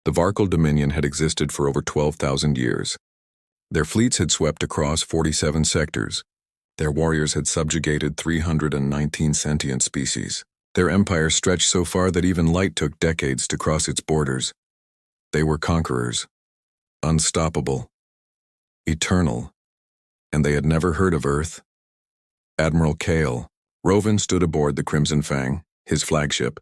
The Varkal Dominion had existed for over 12,000 years. Their fleets had swept across 47 sectors. Their warriors had subjugated 319 sentient species. Their empire stretched so far that even light took decades to cross its borders. They were conquerors, unstoppable, eternal, and they had never heard of Earth. Admiral Kale Rovan stood aboard the Crimson Fang, his flagship,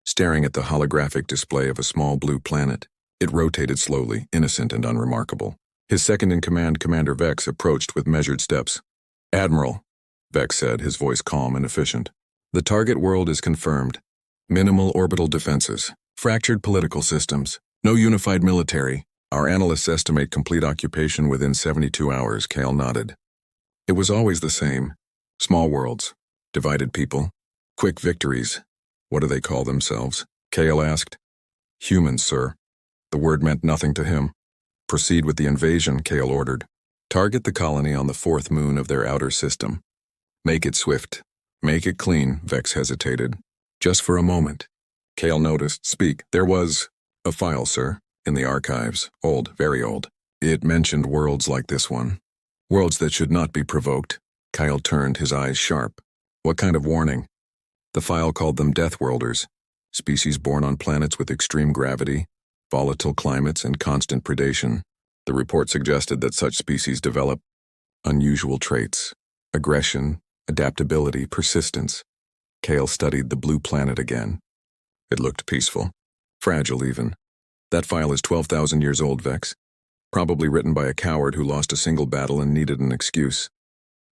staring at the holographic display of a small blue planet. It rotated slowly, innocent and unremarkable. His second-in-command, Commander Vex, approached with measured steps. "Admiral," Vex said, his voice calm and efficient. "The target world is confirmed. Minimal orbital defenses, fractured political systems, no unified military. Our analysts estimate complete occupation within 72 hours, Kale nodded. It was always the same. Small worlds, divided people, quick victories. What do they call themselves? Kale asked. Humans, sir. The word meant nothing to him. Proceed with the invasion, Kale ordered. Target the colony on the fourth moon of their outer system. Make it swift. Make it clean, Vex hesitated. Just for a moment. Kale noticed. Speak. There was a file, sir, in the archives. Old, very old. It mentioned worlds like this one. Worlds that should not be provoked. Kyle turned, his eyes sharp. What kind of warning? The file called them Death Worlders, species born on planets with extreme gravity, volatile climates, and constant predation. The report suggested that such species develop unusual traits, aggression, adaptability, persistence. Kale studied the blue planet again. It looked peaceful, fragile even. That file is 12,000 years old, Vex. Probably written by a coward who lost a single battle and needed an excuse.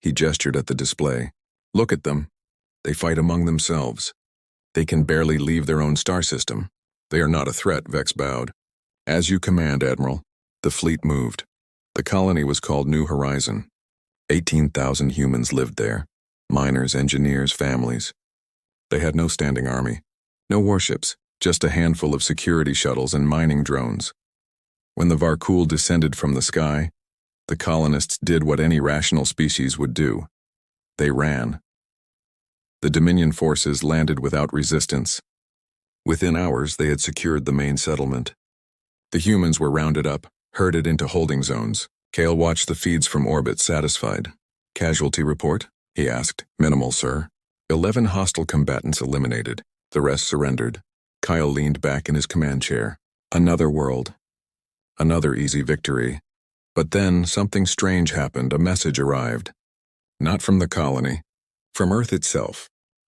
He gestured at the display. Look at them. They fight among themselves. They can barely leave their own star system. They are not a threat, Vex bowed. As you command, Admiral. The fleet moved. The colony was called New Horizon. 18,000 humans lived there. Miners, engineers, families. They had no standing army. No warships, just a handful of security shuttles and mining drones. When the Varkul descended from the sky, the colonists did what any rational species would do. They ran. The Dominion forces landed without resistance. Within hours, they had secured the main settlement. The humans were rounded up, herded into holding zones. Kale watched the feeds from orbit, satisfied. Casualty report? He asked. Minimal, sir. 11 hostile combatants eliminated. The rest surrendered. Kyle leaned back in his command chair. Another world. Another easy victory. But then something strange happened. A message arrived. Not from the colony. From Earth itself.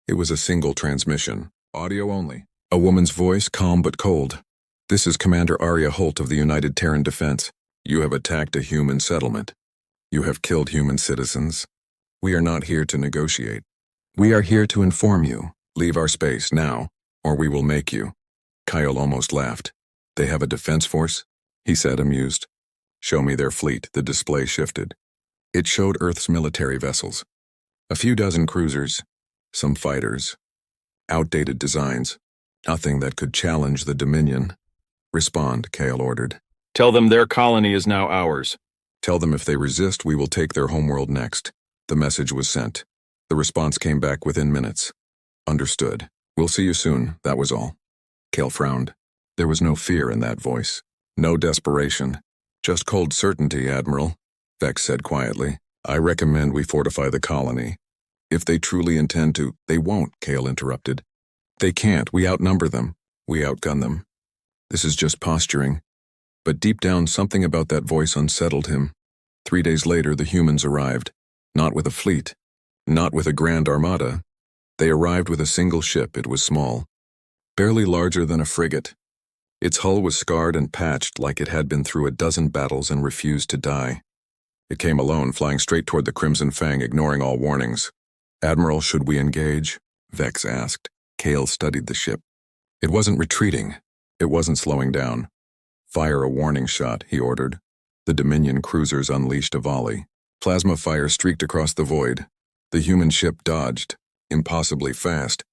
It was a single transmission. Audio only. A woman's voice, calm but cold. This is Commander Arya Holt of the United Terran Defense. You have attacked a human settlement. You have killed human citizens. We are not here to negotiate. We are here to inform you. Leave our space now, or we will make you. Kyle almost laughed. They have a defense force? He said, amused. Show me their fleet. The display shifted. It showed Earth's military vessels. A few dozen cruisers, some fighters. Outdated designs. Nothing that could challenge the Dominion. Respond, Kale ordered. Tell them their colony is now ours. Tell them if they resist, we will take their homeworld next. The message was sent. The response came back within minutes. Understood. We'll see you soon, that was all. Kale frowned. There was no fear in that voice. No desperation. Just cold certainty, Admiral, Vex said quietly. I recommend we fortify the colony. If they truly intend to, they won't, Kale interrupted. They can't. We outnumber them. We outgun them. This is just posturing. But deep down, something about that voice unsettled him. 3 days later, the humans arrived. Not with a fleet. Not with a grand armada. They arrived with a single ship. It was small. Barely larger than a frigate. Its hull was scarred and patched like it had been through a dozen battles and refused to die. It came alone, flying straight toward the Crimson Fang, ignoring all warnings. Admiral, should we engage? Vex asked. Kale studied the ship. It wasn't retreating. It wasn't slowing down. Fire a warning shot, he ordered. The Dominion cruisers unleashed a volley. Plasma fire streaked across the void. The human ship dodged, impossibly fast.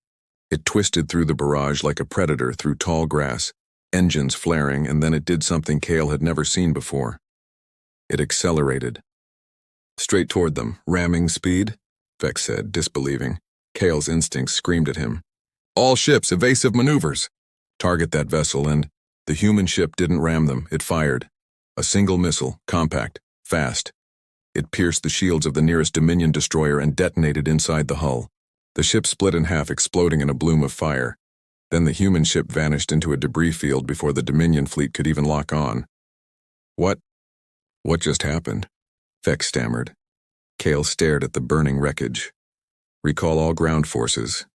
It twisted through the barrage like a predator through tall grass, engines flaring, and then it did something Kale had never seen before. It accelerated. Straight toward them, ramming speed, Vex said, disbelieving. Kale's instincts screamed at him. All ships, evasive maneuvers. Target that vessel and The human ship didn't ram them, it fired. A single missile, compact, fast. It pierced the shields of the nearest Dominion destroyer and detonated inside the hull. The ship split in half, exploding in a bloom of fire. Then the human ship vanished into a debris field before the Dominion fleet could even lock on. What just happened? Vex stammered. Kale stared at the burning wreckage. Recall all ground forces,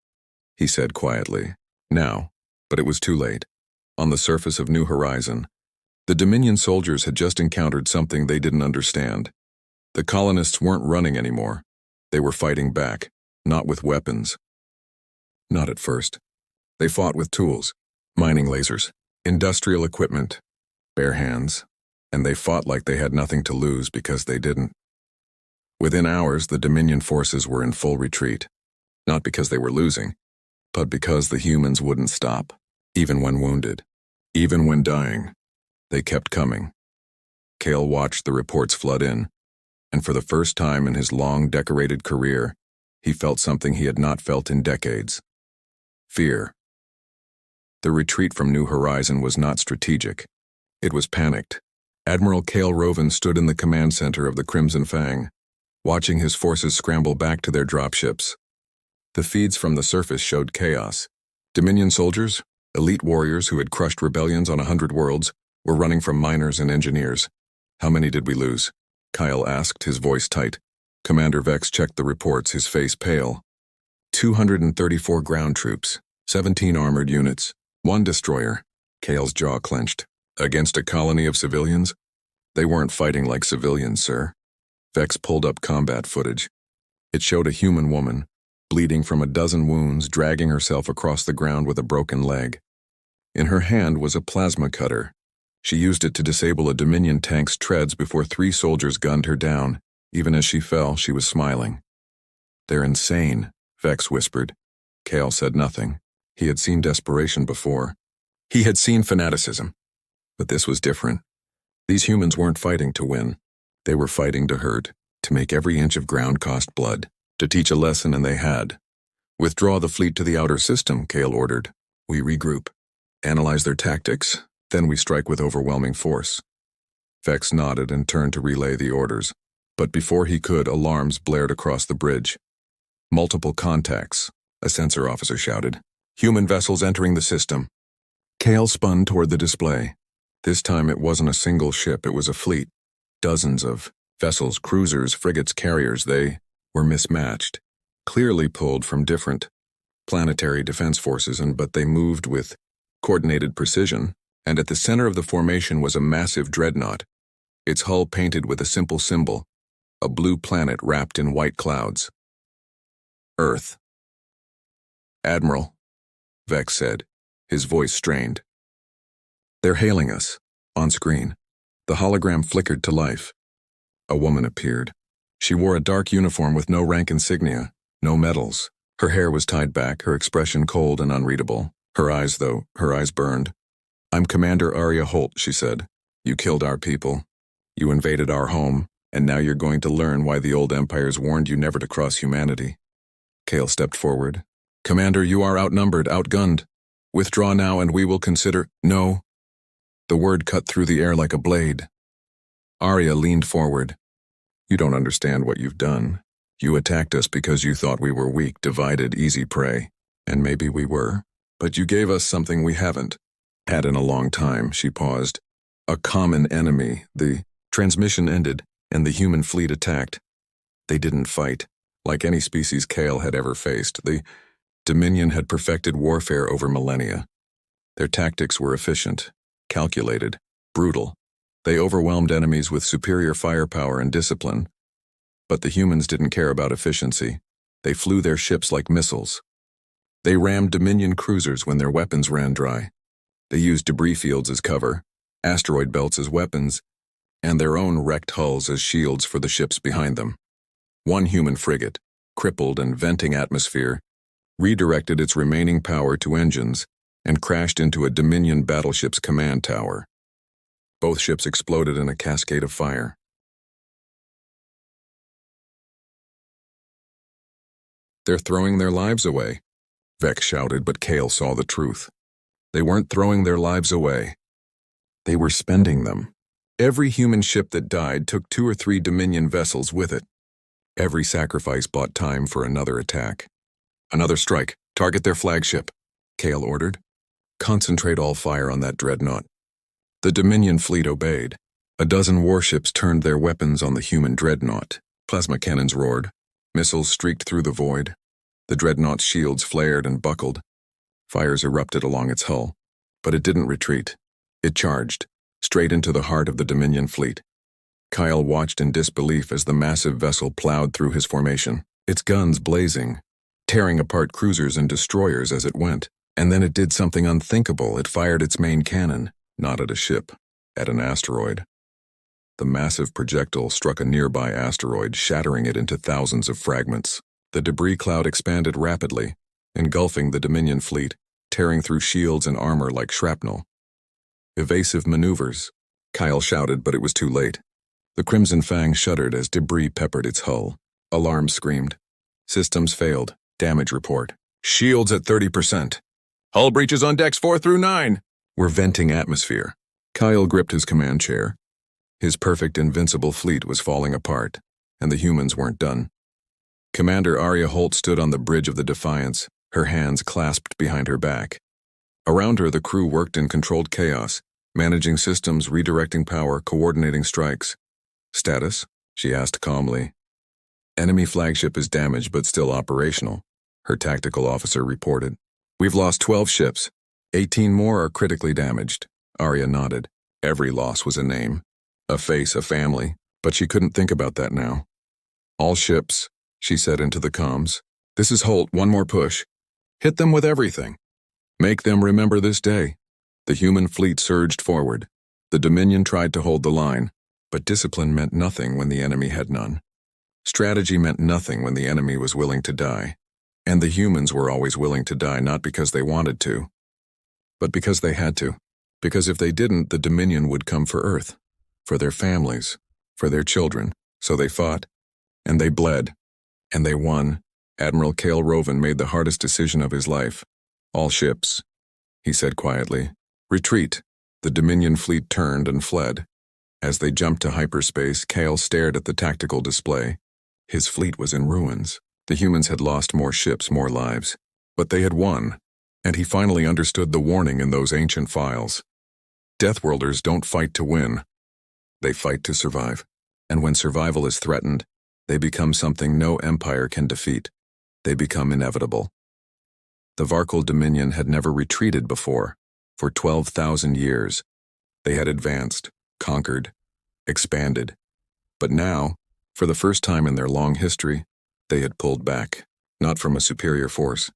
he said quietly. Now, but it was too late. On the surface of New Horizon, the Dominion soldiers had just encountered something they didn't understand. The colonists weren't running anymore. They were fighting back, not with weapons. Not at first. They fought with tools, mining lasers, industrial equipment, bare hands, and they fought like they had nothing to lose because they didn't. Within hours, the Dominion forces were in full retreat, not because they were losing, but because the humans wouldn't stop, even when wounded, even when dying. They kept coming. Kale watched the reports flood in, and for the first time in his long, decorated career, he felt something he had not felt in decades. Fear. The retreat from New Horizon was not strategic. It was panicked. Admiral Kale Roven stood in the command center of the Crimson Fang, watching his forces scramble back to their dropships. The feeds from the surface showed chaos. Dominion soldiers, elite warriors who had crushed rebellions on 100 worlds, were running from miners and engineers. How many did we lose? Kyle asked, his voice tight. Commander Vex checked the reports, his face pale. 234 ground troops, 17 armored units, 1 destroyer. Kale's jaw clenched. Against a colony of civilians? They weren't fighting like civilians, sir. Vex pulled up combat footage. It showed a human woman, bleeding from a dozen wounds, dragging herself across the ground with a broken leg. In her hand was a plasma cutter. She used it to disable a Dominion tank's treads before 3 soldiers gunned her down. Even as she fell, she was smiling. They're insane, Vex whispered. Kale said nothing. He had seen desperation before. He had seen fanaticism. But this was different. These humans weren't fighting to win. They were fighting to hurt, to make every inch of ground cost blood, to teach a lesson, and they had. Withdraw the fleet to the outer system, Kale ordered. We regroup. Analyze their tactics, then we strike with overwhelming force. Vex nodded and turned to relay the orders. But before he could, alarms blared across the bridge. Multiple contacts, a sensor officer shouted. Human vessels entering the system. Kale spun toward the display. This time it wasn't a single ship, it was a fleet. Dozens of vessels, cruisers, frigates, carriers. They were mismatched, clearly pulled from different planetary defense forces, but they moved with coordinated precision, and at the center of the formation was a massive dreadnought, its hull painted with a simple symbol, a blue planet wrapped in white clouds. Earth. Admiral, Vex said, his voice strained. They're hailing us, on screen. The hologram flickered to life. A woman appeared. She wore a dark uniform with no rank insignia, no medals. Her hair was tied back, her expression cold and unreadable. Her eyes burned. I'm Commander Arya Holt, she said. You killed our people. You invaded our home, and now you're going to learn why the old empires warned you never to cross humanity. Kale stepped forward. Commander, you are outnumbered, outgunned. Withdraw now and we will consider— No. The word cut through the air like a blade. Arya leaned forward. You don't understand what you've done. You attacked us because you thought we were weak, divided, easy prey. And maybe we were. But you gave us something we haven't had in a long time. She paused. A common enemy. The transmission ended, and the human fleet attacked. They didn't fight, like any species Kale had ever faced. The Dominion had perfected warfare over millennia. Their tactics were efficient, calculated, brutal. They overwhelmed enemies with superior firepower and discipline. But the humans didn't care about efficiency. They flew their ships like missiles. They rammed Dominion cruisers when their weapons ran dry. They used debris fields as cover, asteroid belts as weapons, and their own wrecked hulls as shields for the ships behind them. One human frigate, crippled and venting atmosphere, redirected its remaining power to engines and crashed into a Dominion battleship's command tower. Both ships exploded in a cascade of fire. They're throwing their lives away, Vex shouted, but Kale saw the truth. They weren't throwing their lives away. They were spending them. Every human ship that died took 2 or 3 Dominion vessels with it. Every sacrifice bought time for another attack. Another strike. Target their flagship, Kale ordered. Concentrate all fire on that dreadnought. The Dominion fleet obeyed. A dozen warships turned their weapons on the human dreadnought. Plasma cannons roared. Missiles streaked through the void. The dreadnought's shields flared and buckled. Fires erupted along its hull. But it didn't retreat. It charged, straight into the heart of the Dominion fleet. Kyle watched in disbelief as the massive vessel plowed through his formation, its guns blazing, tearing apart cruisers and destroyers as it went. And then it did something unthinkable. It fired its main cannon, not at a ship, at an asteroid. The massive projectile struck a nearby asteroid, shattering it into thousands of fragments. The debris cloud expanded rapidly, engulfing the Dominion fleet, tearing through shields and armor like shrapnel. Evasive maneuvers, Kyle shouted, but it was too late. The Crimson Fang shuddered as debris peppered its hull. Alarms screamed. Systems failed. Damage report. Shields at 30%. Hull breaches on decks 4 through 9. We're venting atmosphere. Kyle gripped his command chair. His perfect invincible fleet was falling apart, and the humans weren't done. Commander Arya Holt stood on the bridge of the Defiance, her hands clasped behind her back. Around her, the crew worked in controlled chaos, managing systems, redirecting power, coordinating strikes. Status? She asked calmly. Enemy flagship is damaged but still operational, her tactical officer reported. We've lost 12 ships. 18 more are critically damaged. Arya nodded. Every loss was a name, a face, a family, but she couldn't think about that now. All ships, she said into the comms. This is Holt, one more push. Hit them with everything. Make them remember this day. The human fleet surged forward. The Dominion tried to hold the line, but discipline meant nothing when the enemy had none. Strategy meant nothing when the enemy was willing to die. And the humans were always willing to die not because they wanted to, but because they had to. Because if they didn't, the Dominion would come for Earth, for their families, for their children. So they fought, and they bled, and they won. Admiral Kale Roven made the hardest decision of his life. All ships, he said quietly. Retreat. The Dominion fleet turned and fled. As they jumped to hyperspace, Kale stared at the tactical display. His fleet was in ruins. The humans had lost more ships, more lives. But they had won, and he finally understood the warning in those ancient files. Deathworlders don't fight to win. They fight to survive. And when survival is threatened, they become something no empire can defeat. They become inevitable. The Varkal Dominion had never retreated before. For 12,000 years, they had advanced, conquered, expanded. But now, for the first time in their long history, they had pulled back, not from a superior force,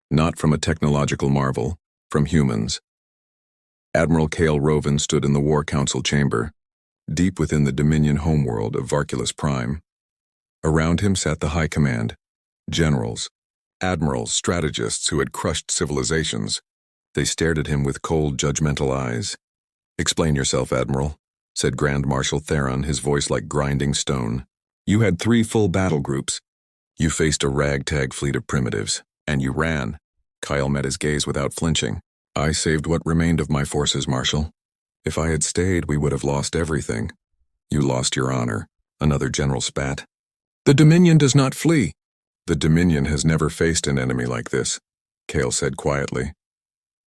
not from a technological marvel, from humans. Admiral Kale Roven stood in the War Council chamber, deep within the Dominion homeworld of Varkulus Prime. Around him sat the High Command, generals, admirals, strategists who had crushed civilizations. They stared at him with cold, judgmental eyes. "Explain yourself, Admiral," said Grand Marshal Theron, his voice like grinding stone. "You had 3 full battle groups. You faced a ragtag fleet of primitives, and you ran." Kyle met his gaze without flinching. "I saved what remained of my forces, Marshal. If I had stayed, we would have lost everything." "You lost your honor," another general spat. "The Dominion does not flee." "The Dominion has never faced an enemy like this," Kale said quietly.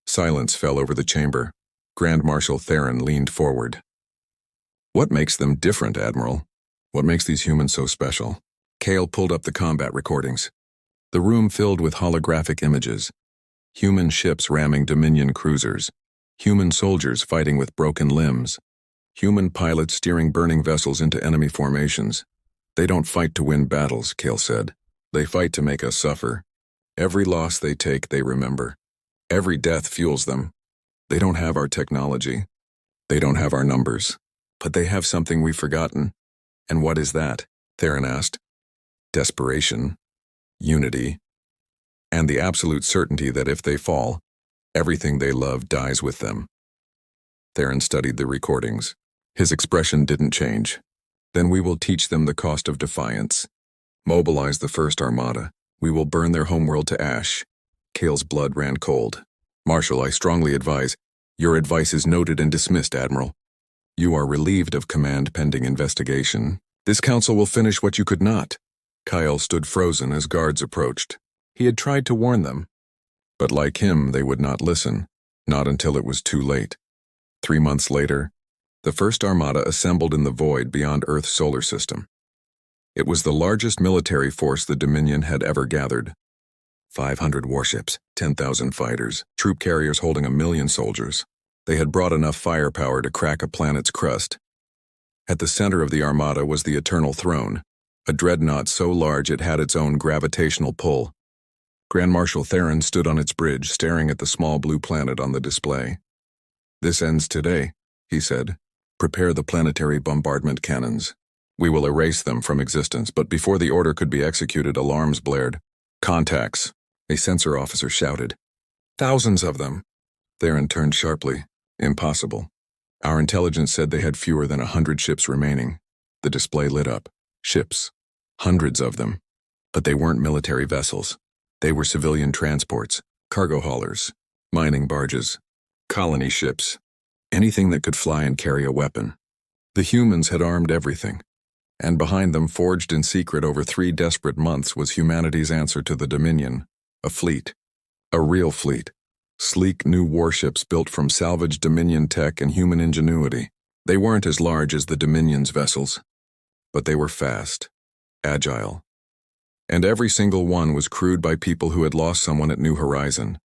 Silence fell over the chamber. Grand Marshal Theron leaned forward. "What makes them different, Admiral? What makes these humans so special?" Kale pulled up the combat recordings. The room filled with holographic images. Human ships ramming Dominion cruisers. Human soldiers fighting with broken limbs. Human pilots steering burning vessels into enemy formations. "They don't fight to win battles," Kale said. "They fight to make us suffer. Every loss they take, they remember. Every death fuels them. They don't have our technology. They don't have our numbers. But they have something we've forgotten." "And what is that?" Theron asked. "Desperation, unity, and the absolute certainty that if they fall, everything they love dies with them." Theron studied the recordings. His expression didn't change. "Then we will teach them the cost of defiance. Mobilize the first armada. We will burn their homeworld to ash." Kale's blood ran cold. "Marshal, I strongly advise." Your advice is noted and dismissed, Admiral. You are relieved of command pending investigation. This council will finish what you could not. Kyle stood frozen as guards approached. He had tried to warn them. But like him, they would not listen, not until it was too late. 3 months later, the first armada assembled in the void beyond Earth's solar system. It was the largest military force the Dominion had ever gathered. 500 warships, 10,000 fighters, troop carriers holding 1 million soldiers. They had brought enough firepower to crack a planet's crust. At the center of the armada was the Eternal Throne, a dreadnought so large it had its own gravitational pull. Grand Marshal Theron stood on its bridge, staring at the small blue planet on the display. "This ends today," he said. "Prepare the planetary bombardment cannons. We will erase them from existence," but before the order could be executed, alarms blared. "Contacts," a sensor officer shouted. "Thousands of them." Theron turned sharply. "Impossible. Our intelligence said they had fewer than 100 ships remaining." The display lit up. Ships. Hundreds of them. But they weren't military vessels. They were civilian transports, cargo haulers, mining barges, colony ships, anything that could fly and carry a weapon. The humans had armed everything. And behind them, forged in secret over 3 desperate months, was humanity's answer to the Dominion. A fleet. A real fleet. Sleek new warships built from salvaged Dominion tech and human ingenuity. They weren't as large as the Dominion's vessels, but they were fast, agile. And every single one was crewed by people who had lost someone at New Horizon.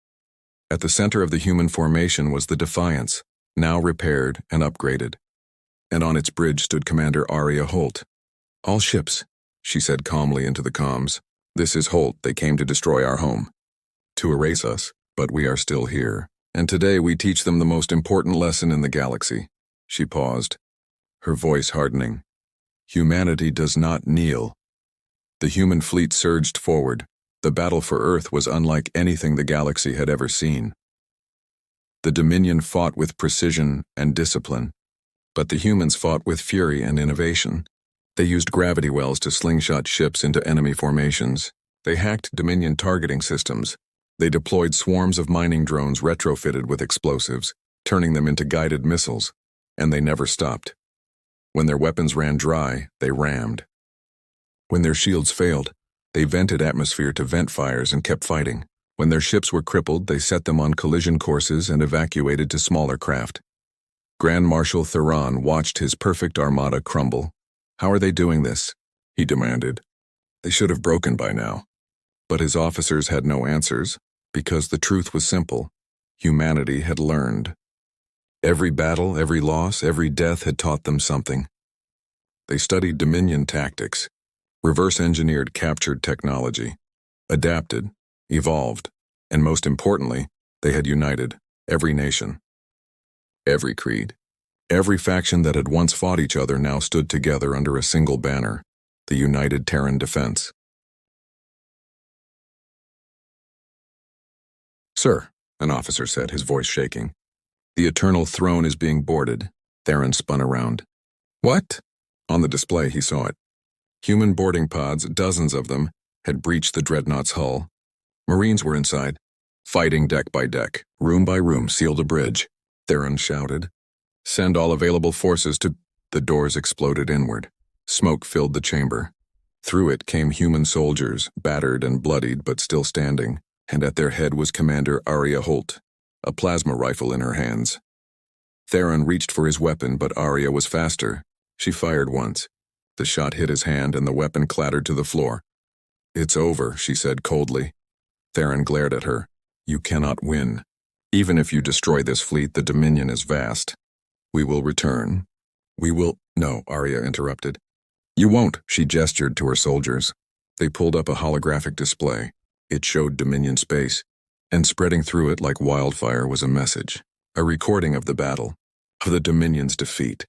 At the center of the human formation was the Defiance, now repaired and upgraded. And on its bridge stood Commander Aria Holt. "All ships," she said calmly into the comms. "This is Holt. They came to destroy our home. To erase us, but we are still here. And today we teach them the most important lesson in the galaxy." She paused, her voice hardening. "Humanity does not kneel." The human fleet surged forward. The battle for Earth was unlike anything the galaxy had ever seen. The Dominion fought with precision and discipline, but the humans fought with fury and innovation. They used gravity wells to slingshot ships into enemy formations. They hacked Dominion targeting systems. They deployed swarms of mining drones retrofitted with explosives, turning them into guided missiles, and they never stopped. When their weapons ran dry, they rammed. When their shields failed, they vented atmosphere to vent fires and kept fighting. When their ships were crippled, they set them on collision courses and evacuated to smaller craft. Grand Marshal Theron watched his perfect armada crumble. "How are they doing this?" he demanded. "They should have broken by now." But his officers had no answers, because the truth was simple. Humanity had learned. Every battle, every loss, every death had taught them something. They studied Dominion tactics, reverse-engineered captured technology, adapted, evolved, and most importantly, they had united every nation, every creed. Every faction that had once fought each other now stood together under a single banner, the United Terran Defense. "Sir," an officer said, his voice shaking. "The Eternal Throne is being boarded." Theron spun around. "What?" On the display, he saw it. Human boarding pods, dozens of them, had breached the dreadnought's hull. Marines were inside, fighting deck by deck, room by room, sealed a bridge. Theron shouted. "Send all available forces to—" The doors exploded inward. Smoke filled the chamber. Through it came human soldiers, battered and bloodied but still standing, and at their head was Commander Aria Holt, a plasma rifle in her hands. Theron reached for his weapon, but Aria was faster. She fired once. The shot hit his hand and the weapon clattered to the floor. "It's over," she said coldly. Theron glared at her. "You cannot win. Even if you destroy this fleet, the Dominion is vast. We will return. We will—" "No," Aria interrupted. "You won't," she gestured to her soldiers. They pulled up a holographic display. It showed Dominion space, and spreading through it like wildfire was a message, a recording of the battle, of the Dominion's defeat.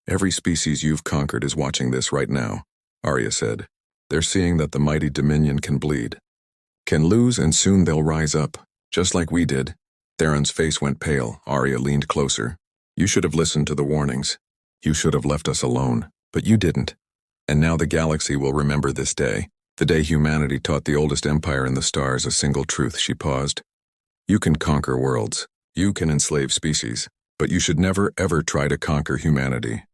"Every species you've conquered is watching this right now," Aria said. "They're seeing that the mighty Dominion can bleed, can lose, and soon they'll rise up, just like we did." Theron's face went pale. Aria leaned closer. "You should have listened to the warnings. You should have left us alone, but you didn't. And now the galaxy will remember this day, the day humanity taught the oldest empire in the stars a single truth." She paused. "You can conquer worlds, You can enslave species, but you should never ever try to conquer humanity.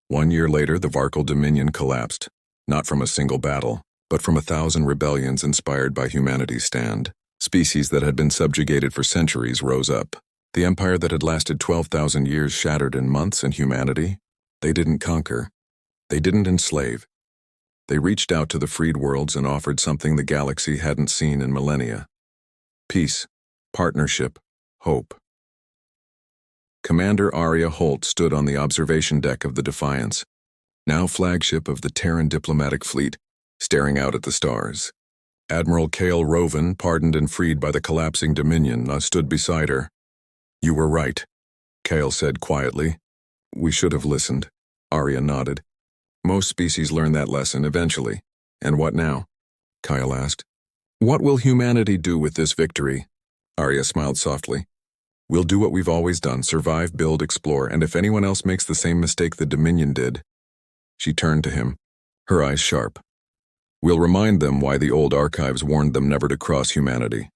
1 year later, the Varkal Dominion collapsed, not from a single battle, but from 1,000 rebellions inspired by humanity's stand. Species that had been subjugated for centuries rose up. The empire that had lasted 12,000 years shattered in months, and humanity, they didn't conquer. They didn't enslave. They reached out to the freed worlds and offered something the galaxy hadn't seen in millennia. Peace, partnership, hope. Commander Arya Holt stood on the observation deck of the Defiance, now flagship of the Terran diplomatic fleet, staring out at the stars. Admiral Cale Roven, pardoned and freed by the collapsing Dominion, stood beside her. "You were right," Cale said quietly. "We should have listened." Arya nodded. "Most species learn that lesson eventually. And what now?" Kyle asked. "What will humanity do with this victory?" Arya smiled softly. "We'll do what we've always done, survive, build, explore, and if anyone else makes the same mistake the Dominion did." She turned to him, her eyes sharp. "We'll remind them why the old archives warned them never to cross humanity."